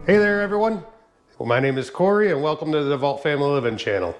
Hey there everyone, well, my name is Corey and welcome to the Vault Family Living channel.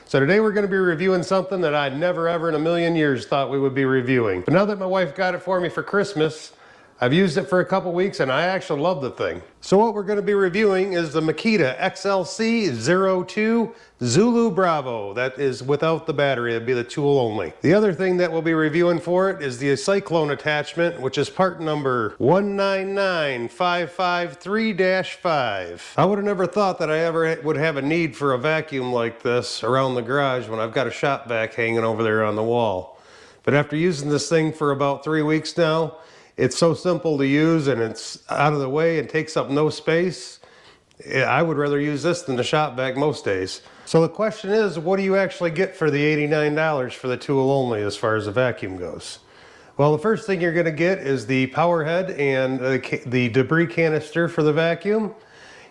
So today we're going to be reviewing something that I never ever in a million years thought we would be reviewing. But now that my wife got it for me for Christmas, I've used it for a couple weeks and I actually love the thing. So what we're going to be reviewing is the Makita XLC02 Zulu Bravo. That is without the battery, it'd be the tool only. The other thing that we'll be reviewing for it is the Cyclone Attachment, which is part number 199553-5. I would have never thought that I ever would have a need for a vacuum like this around the garage when I've got a shop vac hanging over there on the wall. But after using this thing for about 3 weeks now, it's so simple to use and it's out of the way and takes up no space. I would rather use this than the shop vac most days. So the question is, what do you actually get for the $89 for the tool only as far as the vacuum goes? Well, the first thing you're going to get is the power head and the debris canister for the vacuum.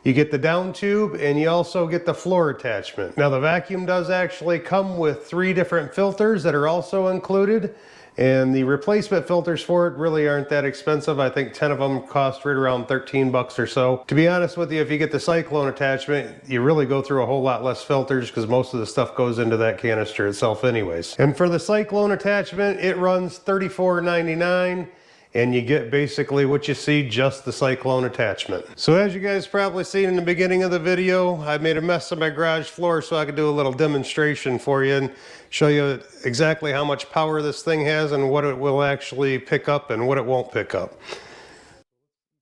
You get the down tube and you also get the floor attachment. Now the vacuum does actually come with 3 different filters that are also included. And the replacement filters for it really aren't that expensive. I think 10 of them cost right around 13 bucks or so. To be honest with you, if you get the Cyclone attachment, you really go through a whole lot less filters because most of the stuff goes into that canister itself anyways. And for the Cyclone attachment, it runs $34.99. And you get basically what you see, just the Cyclone attachment. So as you guys probably seen in the beginning of the video, I made a mess of my garage floor so I could do a little demonstration for you and show you exactly how much power this thing has and what it will actually pick up and what it won't pick up.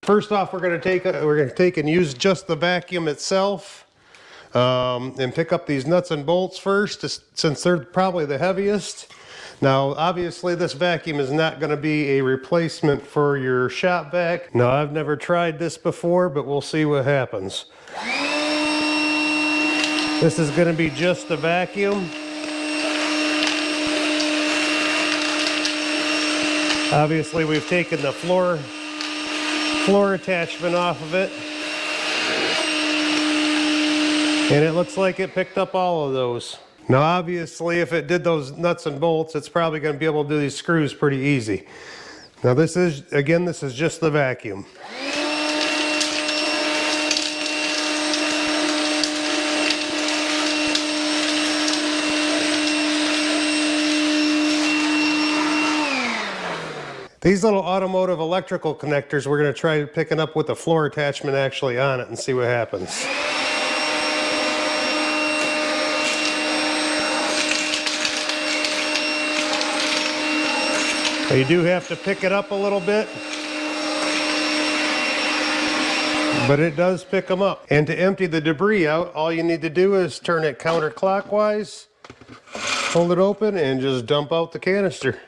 First off, we're going to take and use just the vacuum itself and pick up these nuts and bolts first, since they're probably the heaviest. Now, obviously, this vacuum is not going to be a replacement for your shop vac. Now, I've never tried this before, but we'll see what happens. This is going to be just the vacuum. Obviously, we've taken the floor attachment off of it. And it looks like it picked up all of those. Now obviously if it did those nuts and bolts, it's probably going to be able to do these screws pretty easy. Now this is just the vacuum. These little automotive electrical connectors, we're going to try picking up with the floor attachment actually on it and see what happens. You do have to pick it up a little bit, but it does pick them up. And to empty the debris out, all you need to do is turn it counterclockwise, hold it open, and just dump out the canister.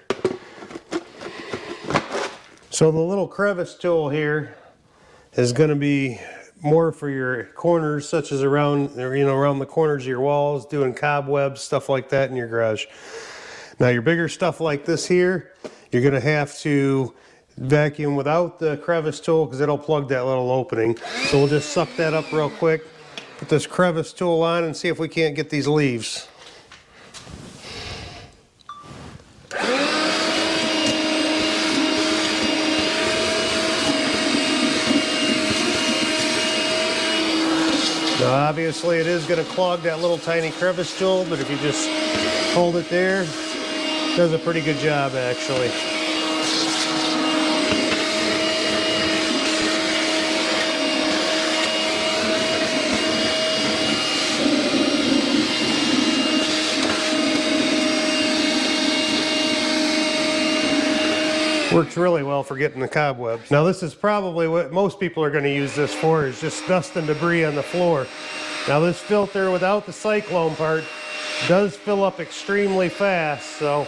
So the little crevice tool here is going to be more for your corners, such as around the corners of your walls, doing cobwebs, stuff like that in your garage. Now your bigger stuff like this here, you're going to have to vacuum without the crevice tool because it'll plug that little opening. So we'll just suck that up real quick, put this crevice tool on and see if we can't get these leaves. Now obviously it is going to clog that little tiny crevice tool, but if you just hold it there, it does a pretty good job actually. Works really well for getting the cobwebs. Now this is probably what most people are going to use this for, is just dust and debris on the floor. Now this filter without the Cyclone part does fill up extremely fast, so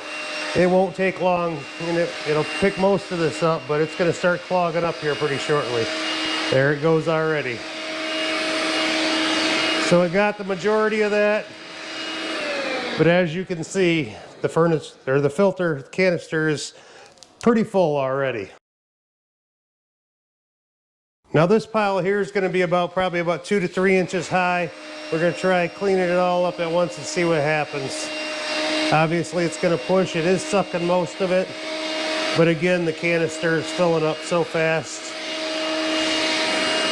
it won't take long, and it'll pick most of this up, but it's going to start clogging up here pretty shortly. There it goes already. So it got the majority of that, but as you can see, the filter canister is pretty full already. Now this pile here is going to be probably about 2 to 3 inches high. We're going to try cleaning it all up at once and see what happens. Obviously it's going to push. It is sucking most of it, but again the canister is filling up so fast.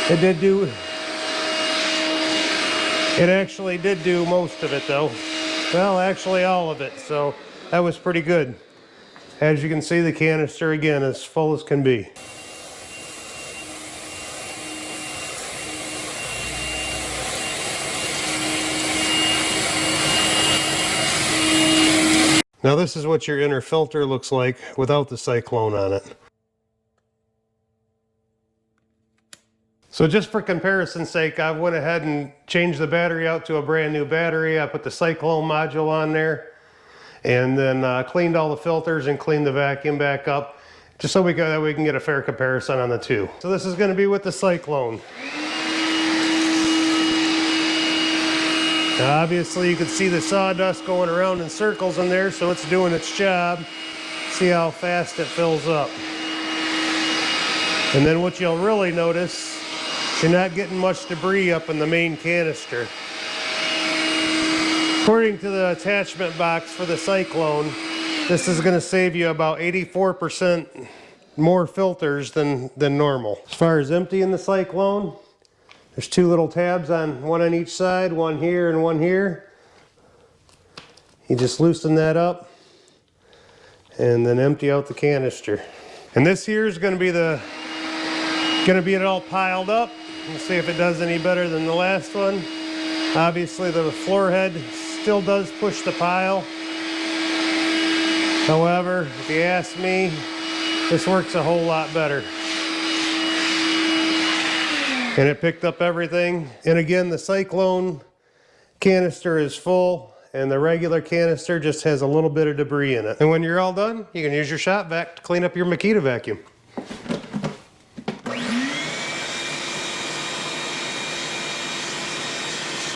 It did do It actually did do most of it though. Well, actually all of it, so that was pretty good. As you can see, the canister again is full as can be. Now this is what your inner filter looks like without the Cyclone on it. So just for comparison's sake, I went ahead and changed the battery out to a brand new battery. I put the Cyclone module on there and then cleaned all the filters and cleaned the vacuum back up, just so that we can get a fair comparison on the two. So this is going to be with the Cyclone. Now obviously you can see the sawdust going around in circles in there, so it's doing its job. See how fast it fills up. And then what you'll really notice, you're not getting much debris up in the main canister. According to the attachment box for the Cyclone, this is going to save you about 84% more filters than normal. As far as emptying the Cyclone, there's two little tabs one on each side, one here and one here. You just loosen that up and then empty out the canister. And this here is going to be it all piled up. Let's see if it does any better than the last one. Obviously the floor head still does push the pile. However, if you ask me, this works a whole lot better. And it picked up everything. And again, the Cyclone canister is full and the regular canister just has a little bit of debris in it. And when you're all done, you can use your shop vac to clean up your Makita vacuum.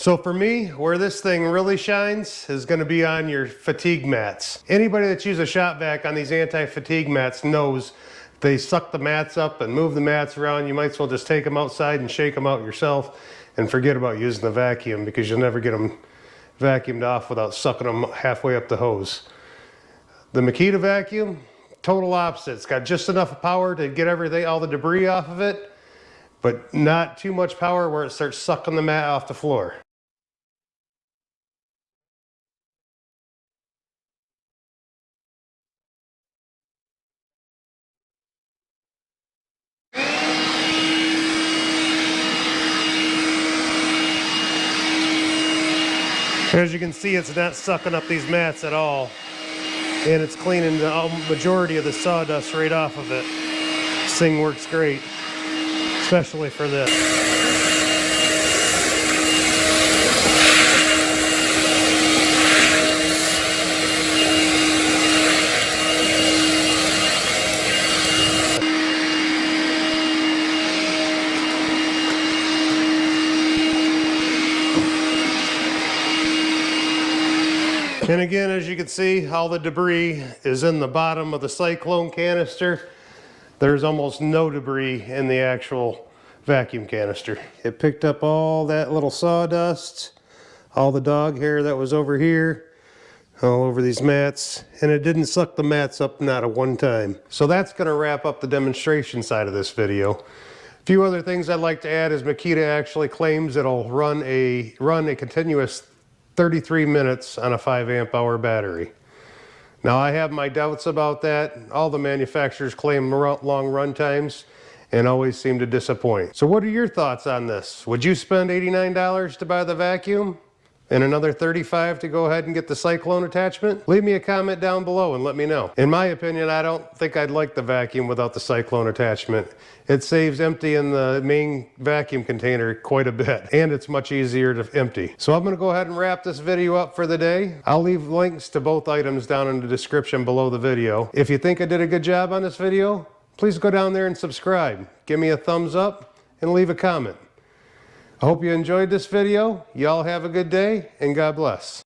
So for me, where this thing really shines is going to be on your fatigue mats. Anybody that's used a shop vac on these anti-fatigue mats knows they suck the mats up and move the mats around. You might as well just take them outside and shake them out yourself and forget about using the vacuum, because you'll never get them vacuumed off without sucking them halfway up the hose. The Makita vacuum, total opposite. It's got just enough power to get all the debris off of it, but not too much power where it starts sucking the mat off the floor. As you can see, it's not sucking up these mats at all, and it's cleaning the majority of the sawdust right off of it. This thing works great, especially for this. And again, as you can see, all the debris is in the bottom of the Cyclone canister. There's almost no debris in the actual vacuum canister. It picked up all that little sawdust, all the dog hair that was over here, all over these mats, and it didn't suck the mats up, not at one time. So that's going to wrap up the demonstration side of this video. A few other things I'd like to add is Makita actually claims it'll run a continuous 33 minutes on a 5 amp hour battery. Now I have my doubts about that. All the manufacturers claim long run times and always seem to disappoint. So what are your thoughts on this? Would you spend $89 to buy the vacuum and another $35 to go ahead and get the Cyclone attachment? Leave me a comment down below and let me know. In my opinion, I don't think I'd like the vacuum without the Cyclone attachment. It saves emptying the main vacuum container quite a bit, and it's much easier to empty. So I'm going to go ahead and wrap this video up for the day. I'll leave links to both items down in the description below the video. If you think I did a good job on this video, please go down there and subscribe. Give me a thumbs up and leave a comment. I hope you enjoyed this video. Y'all have a good day, and God bless.